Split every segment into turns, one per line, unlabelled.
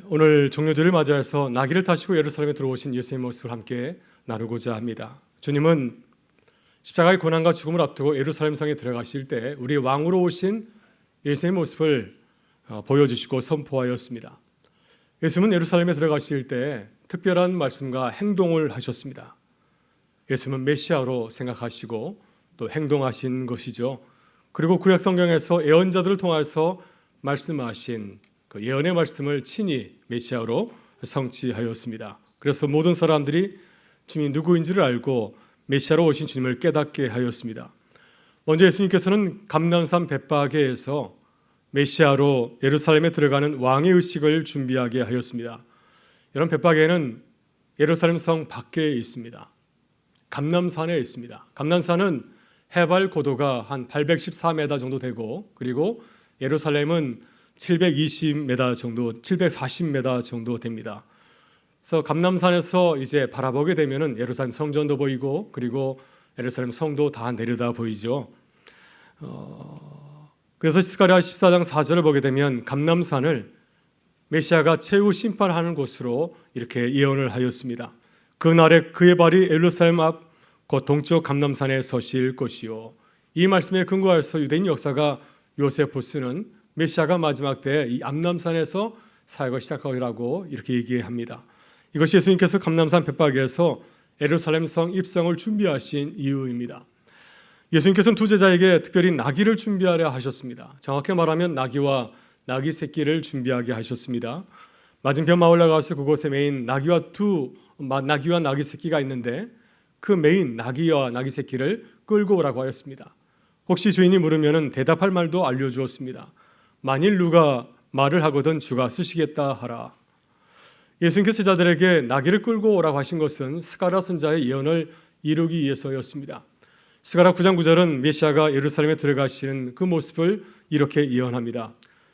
오늘 종료절을 맞이해서 나귀를 타시고 예루살렘에 들어오신 예수님의 모습을 함께 나누고자 합니다. 주님은 십자가의 고난과 죽음을 앞두고 예루살렘 성에 들어가실 때 우리 왕으로 오신 예수님의 모습을 보여주시고 선포하였습니다. 예수님은 예루살렘에 들어가실 때 특별한 말씀과 행동을 하셨습니다. 예수님은 메시아로 생각하시고 또 행동하신 것이죠. 그리고 구약 성경에서 예언자들을 통해서 말씀하신 그 예언의 말씀을 친히 메시아로 성취하였습니다. 그래서 모든 사람들이 주님이 누구인지를 알고 메시아로 오신 주님을 깨닫게 하였습니다. 먼저 예수님께서는 감난산 벳바게에서 메시아로 예루살렘에 들어가는 왕의 의식을 준비하게 하였습니다. 여러분, 벳바게는 예루살렘 성 밖에 있습니다. 감남산에 있습니다. 감남산은 해발 고도가 한 814m 정도 되고, 그리고 예루살렘은 720m 정도, 740m 정도 됩니다. 그래서 감남산에서 이제 바라보게 되면은 예루살렘 성전도 보이고, 그리고 예루살렘 성도 다 내려다 보이죠. 그래서 스가랴 14장 4절을 보게 되면 감남산을 메시아가 최후 심판하는 곳으로 이렇게 예언을 하였습니다. 그날에 그의 발이 예루살렘 앞 곧 동쪽 감남산에 서실 것이요. 이 말씀에 근거해서 유대인 역사가 요세푸스는 메시아가 마지막 때 이 감남산에서 사역을 시작하리라고 이렇게 얘기합니다. 이것이 예수님께서 감남산 벳바게에서 예루살렘 성 입성을 준비하신 이유입니다. 예수님께서는 두 제자에게 특별히 나귀를 준비하려 하셨습니다. 정확히 말하면 나귀와 나귀 새끼를 준비하게 하셨습니다. 맞은편 마을에 가서 그곳에 메인 나귀와 나귀 새끼가 있는데 그 메인 나귀와 나귀 새끼를 끌고 오라고 하였습니다. 혹시 주인이 물으면 대답할 말도 알려주었습니다. 만일 누가 말을 하거든 주가 쓰시겠다 하라. 예수님께서 제자들에게 나귀를 끌고 오라고 하신 것은 스가랴 선지자의 예언을 이루기 위해서였습니다. 스가랴 9장 9절은 메시아가 예루살렘에 들어가시는 그 모습을 이렇게 예언합니다.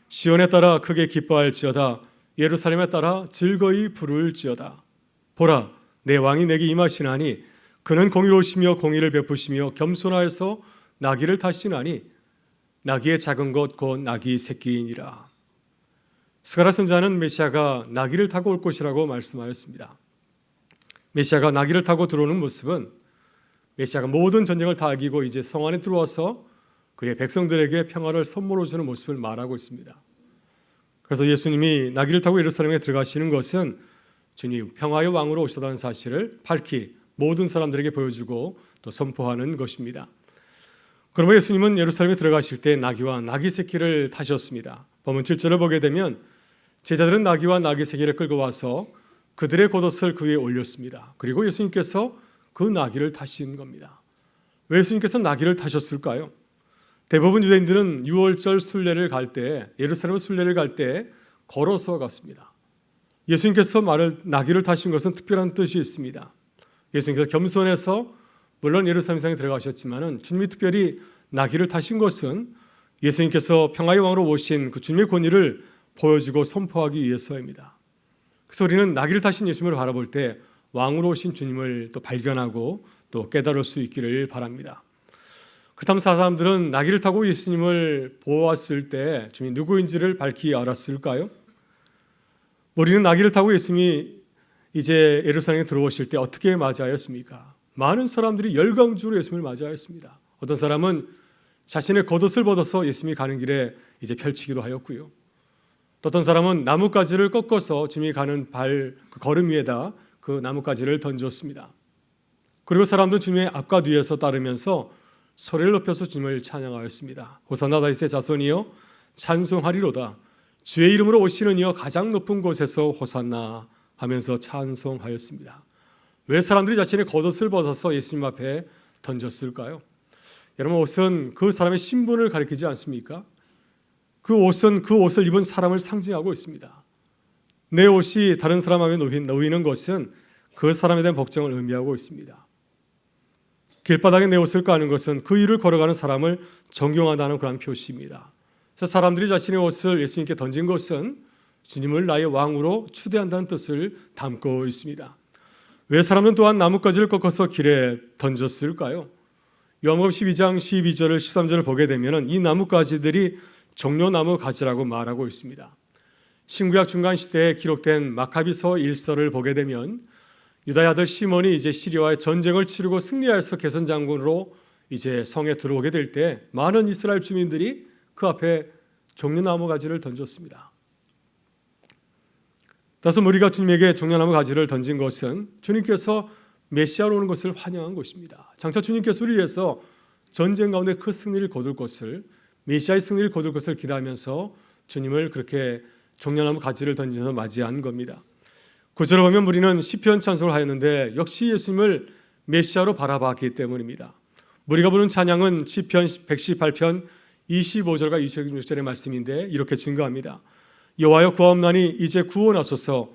시온에 따라 크게 기뻐할지어다. 예루살렘에 따라 즐거이 부를지어다. 보라, 내 왕이 내게 임하시나니 그는 공의로우시며 공의를 베푸시며 겸손하여서 나귀를 타시나니 나귀의 작은 것 곧 나귀 새끼이니라. 스가랴 선지자는 메시아가 나귀를 타고 올 것이라고 말씀하였습니다. 메시아가 나귀를 타고 들어오는 모습은 메시아가 모든 전쟁을 다 이기고 이제 성 안에 들어와서 그의 백성들에게 평화를 선물로 주는 모습을 말하고 있습니다. 그래서 예수님이 나귀를 타고 예루살렘에 들어가시는 것은 주님 평화의 왕으로 오셨다는 사실을 밝히 모든 사람들에게 보여주고 또 선포하는 것입니다. 그러면 예수님은 예루살렘에 들어가실 때 나귀와 나귀 새끼를 타셨습니다. 본문 7절을 보게 되면 제자들은 나귀와 나귀 새끼를 끌고 와서 그들의 겉옷을 그 위에 올렸습니다. 그리고 예수님께서 그 나귀를 타신 겁니다. 왜 예수님께서 나귀를 타셨을까요? 대부분 유대인들은 유월절 순례를 갈 때, 예루살렘 순례를 갈 때 걸어서 갔습니다. 예수님께서 나귀를 타신 것은 특별한 뜻이 있습니다. 예수님께서 겸손해서 물론 예루살렘 성에 들어가셨지만은 주님이 특별히 나귀를 타신 것은 예수님께서 평화의 왕으로 오신 그 주님의 권위를 보여주고 선포하기 위해서입니다. 그래서 우리는 나귀를 타신 예수님을 바라볼 때 왕으로 오신 주님을 또 발견하고 또 깨달을 수 있기를 바랍니다. 그렇다면 사람들은 나귀를 타고 예수님을 보았을 때 주님이 누구인지를 밝히 알았을까요? 우리는 나귀를 타고 예수님이 이제 예루살렘에 들어오실 때 어떻게 맞이하였습니까? 많은 사람들이 열광적으로 예수님을 맞이하였습니다. 어떤 사람은 자신의 겉옷을 벗어서 예수님이 가는 길에 이제 펼치기도 하였고요. 또 어떤 사람은 나뭇가지를 꺾어서 주님이 가는 그 걸음 위에다 그 나뭇가지를 던졌습니다. 그리고 사람들은 주님의 앞과 뒤에서 따르면서 소리를 높여서 주님을 찬양하였습니다. 호산나 다윗의 자손이여 찬송하리로다. 주의 이름으로 오시는 이여 가장 높은 곳에서 호산나 하면서 찬송하였습니다. 왜 사람들이 자신의 겉옷을 벗어서 예수님 앞에 던졌을까요? 여러분, 옷은 그 사람의 신분을 가리키지 않습니까? 그 옷을 입은 사람을 상징하고 있습니다. 내 옷이 다른 사람 앞에 놓이는 것은 그 사람에 대한 복종을 의미하고 있습니다. 길바닥에 내 옷을 까는 것은 그 일을 걸어가는 사람을 존경한다는 그런 표시입니다. 그래서 사람들이 자신의 옷을 예수님께 던진 것은 주님을 나의 왕으로 추대한다는 뜻을 담고 있습니다. 왜 사람은 또한 나뭇가지를 꺾어서 길에 던졌을까요? 요한복음 12장 12절을 13절을 보게 되면 이 나뭇가지들이 종려나무 가지라고 말하고 있습니다. 신구약 중간 시대에 기록된 마카비서 1서를 보게 되면 유다의 아들 시몬이 이제 시리아와의 전쟁을 치르고 승리하여서 개선 장군으로 이제 성에 들어오게 될 때 많은 이스라엘 주민들이 그 앞에 종려나무 가지를 던졌습니다. 따라서 우리가 주님에게 종려나무 가지를 던진 것은 주님께서 메시아로 오는 것을 환영한 것입니다. 장차 주님께서 우리를 위해서 전쟁 가운데 그 승리를 거둘 것을, 메시아의 승리를 거둘 것을 기대하면서 주님을 그렇게 종려나무 가지를 던지면서 맞이한 겁니다. 구절을 보면 우리는 시편 찬송을 하였는데 역시 예수님을 메시아로 바라봤기 때문입니다. 우리가 부른 찬양은 시편 118편 25절과 26절의 말씀인데 이렇게 증거합니다. 여호와여 구하옵나니 이제 구원하소서.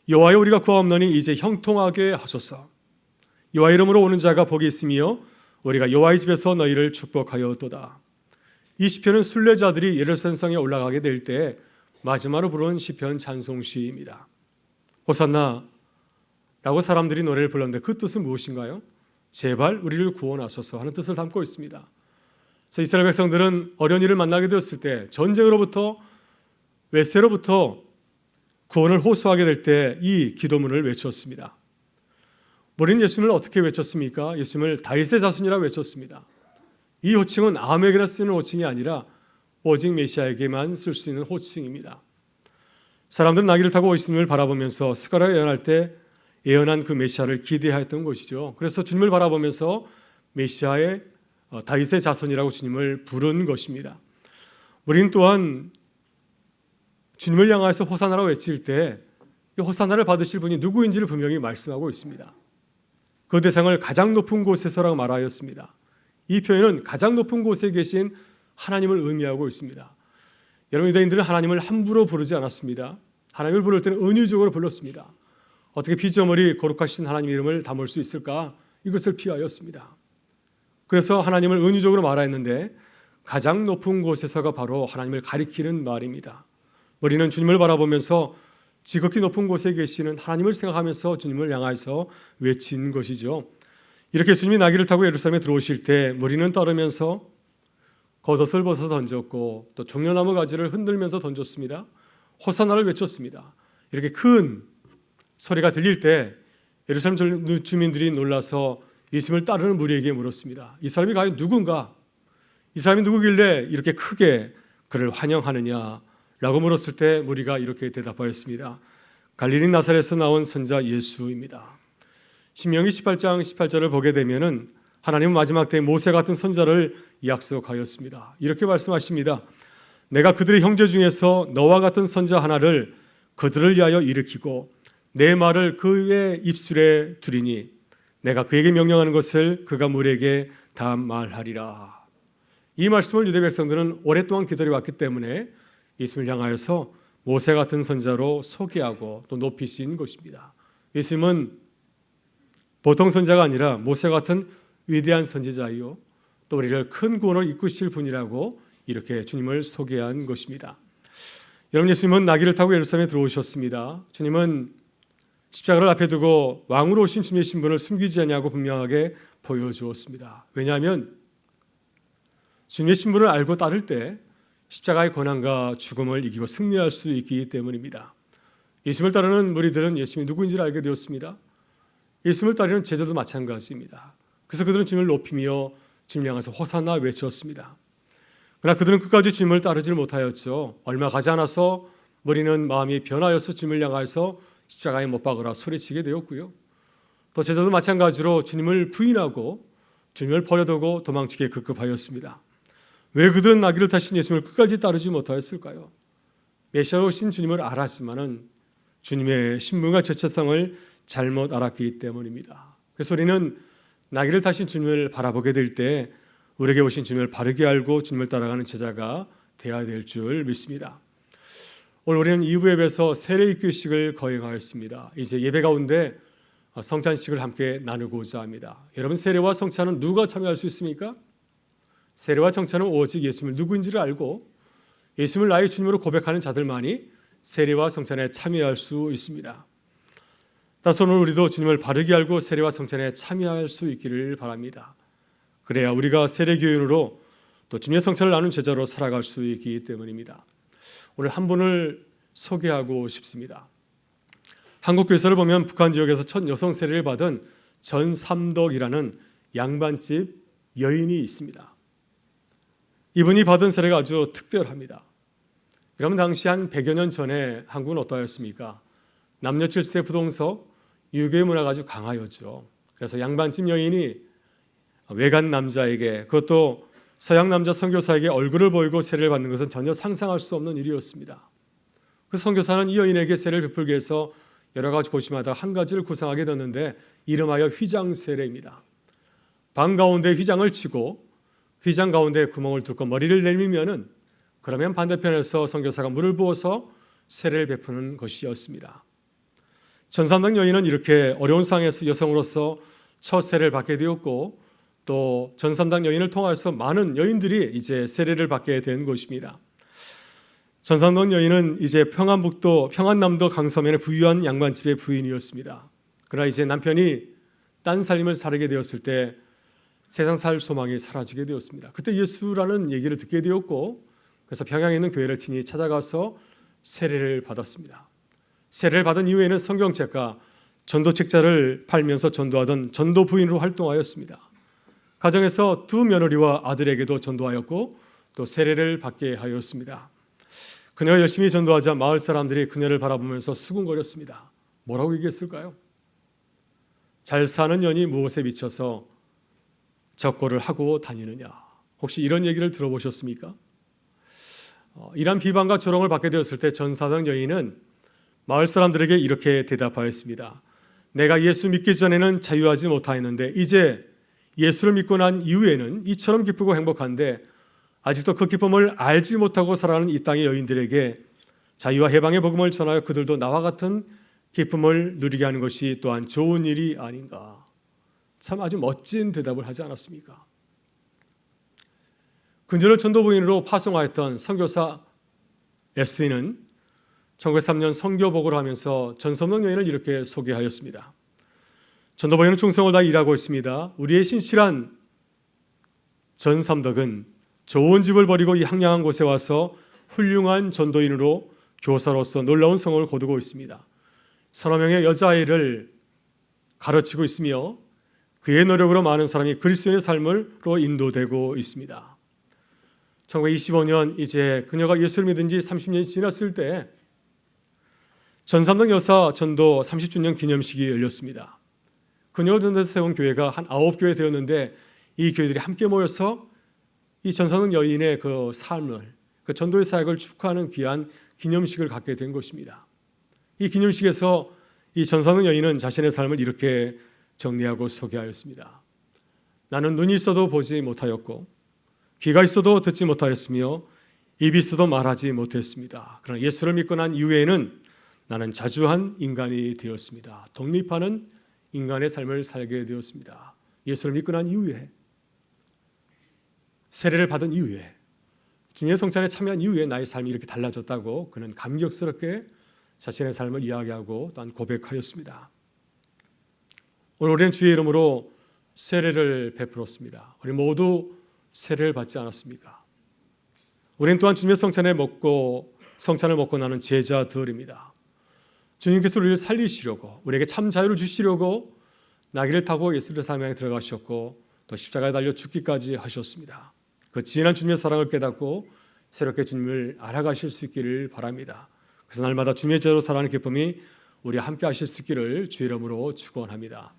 여호와여 우리가 구하옵나니 이제 형통하게 하소서. 여호와 이름으로 오는 자가 복이 있으며 우리가 여호와의 집에서 너희를 축복하였도다. 이 시편은 순례자들이 예루살렘 성에 올라가게 될 때 마지막으로 부른 시편 찬송시입니다. 호산나 라고 사람들이 노래를 불렀는데 그 뜻은 무엇인가요? 제발 우리를 구원하소서 하는 뜻을 담고 있습니다. 그래서 이스라엘 백성들은 어려운 일을 만나게 되었을 때, 전쟁으로부터 외세로부터 구원을 호소하게 될 때 이 기도문을 외쳤습니다. 우리는 예수님을 어떻게 외쳤습니까? 예수님을 다윗의 자손이라고 외쳤습니다. 이 호칭은 아무에게나 쓰는 호칭이 아니라 오직 메시아에게만 쓸 수 있는 호칭입니다. 사람들은 나귀를 타고 예수님을 바라보면서 스가랴가 예언할 때 예언한 그 메시아를 기대하였던 것이죠. 그래서 주님을 바라보면서 메시아의 다윗의 자손이라고 주님을 부른 것입니다. 우리는 또한 주님을 향하여서 호산나라고 외칠 때 이 호산나를 받으실 분이 누구인지를 분명히 말씀하고 있습니다. 그 대상을 가장 높은 곳에서라고 말하였습니다. 이 표현은 가장 높은 곳에 계신 하나님을 의미하고 있습니다. 여러분, 유대인들은 하나님을 함부로 부르지 않았습니다. 하나님을 부를 때는 은유적으로 불렀습니다. 어떻게 피조물이 거룩하신 하나님 이름을 담을 수 있을까? 이것을 피하였습니다. 그래서 하나님을 은유적으로 말하였는데 가장 높은 곳에서가 바로 하나님을 가리키는 말입니다. 우리는 주님을 바라보면서 지극히 높은 곳에 계시는 하나님을 생각하면서 주님을 향해서 외친 것이죠. 이렇게 주님이 나귀를 타고 예루살렘에 들어오실 때 무리는 따르면서 겉옷을 벗어 던졌고 또 종려나무 가지를 흔들면서 던졌습니다. 호산나를 외쳤습니다. 이렇게 큰 소리가 들릴 때 예루살렘 주민들이 놀라서 예수님을 따르는 무리에게 물었습니다. 이 사람이 과연 누군가? 이 사람이 누구길래 이렇게 크게 그를 환영하느냐? 라고 물었을 때 무리가 이렇게 대답하였습니다. 갈릴리 나사렛에서 나온 선자 예수입니다. 신명기 18장 18절을 보게 되면은 하나님은 마지막 때 모세 같은 선자를 약속하였습니다. 이렇게 말씀하십니다. 내가 그들의 형제 중에서 너와 같은 선자 하나를 그들을 위하여 일으키고 내 말을 그의 입술에 두리니 내가 그에게 명령하는 것을 그가 무리에게 다 말하리라. 이 말씀을 유대 백성들은 오랫동안 기다려왔기 때문에 예수님을 향하여서 모세 같은 선자로 소개하고 또 높이신 것입니다. 예수님은 보통 선자가 아니라 모세 같은 위대한 선지자이요 또 우리를 큰 구원을 이끄실 분이라고 이렇게 주님을 소개한 것입니다. 여러분, 예수님은 나귀를 타고 예루살렘에 들어오셨습니다. 주님은 십자가를 앞에 두고 왕으로 오신 주님의 신분을 숨기지 않냐고 분명하게 보여주었습니다. 왜냐하면 주님의 신분을 알고 따를 때 십자가의 고난과 죽음을 이기고 승리할 수 있기 때문입니다. 예수님을 따르는 무리들은 예수님이 누구인지를 알게 되었습니다. 예수님을 따르는 제자도 마찬가지입니다. 그래서 그들은 주님을 높이며 주님을 향해서 호산나 외쳤습니다. 그러나 그들은 끝까지 주님을 따르지 못하였죠. 얼마 가지 않아서 무리는 마음이 변하여서 주님을 향해서 십자가에 못 박으라 소리치게 되었고요. 또 제자도 마찬가지로 주님을 부인하고 주님을 버려두고 도망치게 급급하였습니다. 왜 그들은 나귀를 타신 예수님을 끝까지 따르지 못하였을까요? 메시아로 오신 주님을 알았지만은 주님의 신분과 정체성을 잘못 알았기 때문입니다. 그래서 우리는 나귀를 타신 주님을 바라보게 될 때 우리에게 오신 주님을 바르게 알고 주님을 따라가는 제자가 되어야 될 줄 믿습니다. 오늘 우리는 2부 예배에서 세례 입교식을 거행하였습니다. 이제 예배 가운데 성찬식을 함께 나누고자 합니다. 여러분, 세례와 성찬은 누가 참여할 수 있습니까? 세례와 성찬은 오직 예수님을 누구인지를 알고 예수님을 나의 주님으로 고백하는 자들만이 세례와 성찬에 참여할 수 있습니다. 따라서 오늘 우리도 주님을 바르게 알고 세례와 성찬에 참여할 수 있기를 바랍니다. 그래야 우리가 세례교인으로 또 주님의 성찬을 나눈 제자로 살아갈 수 있기 때문입니다. 오늘 한 분을 소개하고 싶습니다. 한국 교회를 보면 북한 지역에서 첫 여성 세례를 받은 전삼덕이라는 양반집 여인이 있습니다. 이분이 받은 세례가 아주 특별합니다. 여러분, 당시 한 100여 년 전에 한국은 어떠했습니까? 남녀 질서 부동석, 유교의 문화가 아주 강하였죠. 그래서 양반집 여인이 외간 남자에게, 그것도 서양 남자 선교사에게 얼굴을 보이고 세례를 받는 것은 전혀 상상할 수 없는 일이었습니다. 그래서 선교사는 이 여인에게 세례를 베풀기 위해서 여러 가지 고심하다 한 가지를 구상하게 됐는데, 이름하여 휘장 세례입니다. 방 가운데 휘장을 치고 휘장 가운데 구멍을 뚫고 머리를 내밀면은, 그러면 반대편에서 선교사가 물을 부어서 세례를 베푸는 것이었습니다. 전삼덕 여인은 이렇게 어려운 상황에서 여성으로서 첫 세례를 받게 되었고, 또 전삼덕 여인을 통해서 많은 여인들이 이제 세례를 받게 된 것입니다. 전삼덕 여인은 이제 평안남도 강서면의 부유한 양반집의 부인이었습니다. 그러나 이제 남편이 딴 삶을 살게 되었을 때 세상 살 소망이 사라지게 되었습니다. 그때 예수라는 얘기를 듣게 되었고, 그래서 평양에 있는 교회를 친히 찾아가서 세례를 받았습니다. 세례를 받은 이후에는 성경책과 전도책자를 팔면서 전도하던 전도 부인으로 활동하였습니다. 가정에서 두 며느리와 아들에게도 전도하였고, 또 세례를 받게 하였습니다. 그녀가 열심히 전도하자 마을 사람들이 그녀를 바라보면서 수군거렸습니다. 뭐라고 얘기했을까요? 잘 사는 년이 무엇에 미쳐서 적고를 하고 다니느냐. 혹시 이런 얘기를 들어보셨습니까? 이런 비방과 조롱을 받게 되었을 때 전사덕 여인은 마을 사람들에게 이렇게 대답하였습니다. 내가 예수 믿기 전에는 자유하지 못하였는데 이제 예수를 믿고 난 이후에는 이처럼 기쁘고 행복한데, 아직도 그 기쁨을 알지 못하고 살아가는 이 땅의 여인들에게 자유와 해방의 복음을 전하여 그들도 나와 같은 기쁨을 누리게 하는 것이 또한 좋은 일이 아닌가. 참 아주 멋진 대답을 하지 않았습니까? 근전을 전도부인으로 파송하였던 선교사 에스틴은 1903년 선교복을 하면서 전섬동 여인을 이렇게 소개하였습니다. 전도부인은 충성을 다해 일하고 있습니다. 우리의 신실한 전삼덕은 좋은 집을 버리고 이 황량한 곳에 와서 훌륭한 전도인으로 교사로서 놀라운 성공을 거두고 있습니다. 서너 명의 여자아이를 가르치고 있으며 그의 노력으로 많은 사람이 그리스도의 삶으로 인도되고 있습니다. 1925년 이제 그녀가 예수를 믿은 지 30년이 지났을 때 전삼덕 여사 전도 30주년 기념식이 열렸습니다. 그녀를 전도해서 세운 교회가 한 9교회 되었는데, 이 교회들이 함께 모여서 이 전삼덕 여인의 그 삶을, 그 전도의 사역을 축하하는 귀한 기념식을 갖게 된 것입니다. 이 기념식에서 이 전삼덕 여인은 자신의 삶을 이렇게 정리하고 소개하였습니다. 나는 눈이 있어도 보지 못하였고, 귀가 있어도 듣지 못하였으며, 입이 있어도 말하지 못했습니다. 그러나 예수를 믿고 난 이후에는 나는 자주한 인간이 되었습니다. 독립하는 인간의 삶을 살게 되었습니다. 예수를 믿고 난 이후에, 세례를 받은 이후에, 주님의 성찬에 참여한 이후에 나의 삶이 이렇게 달라졌다고 그는 감격스럽게 자신의 삶을 이야기하고 또한 고백하였습니다. 오늘 우리는 주의 이름으로 세례를 베풀었습니다. 우리 모두 세례를 받지 않았습니까? 우리는 또한 주님의 성찬을 먹고 나는 제자들입니다. 주님께서 우리를 살리시려고, 우리에게 참 자유를 주시려고 나귀를 타고 예수의 삶에 들어가셨고, 또 십자가에 달려 죽기까지 하셨습니다. 그 진한 주님의 사랑을 깨닫고 새롭게 주님을 알아가실 수 있기를 바랍니다. 그래서 날마다 주님의 제자로 살아가는 기쁨이 우리와 함께 하실 수 있기를 주의 이름으로 축원합니다.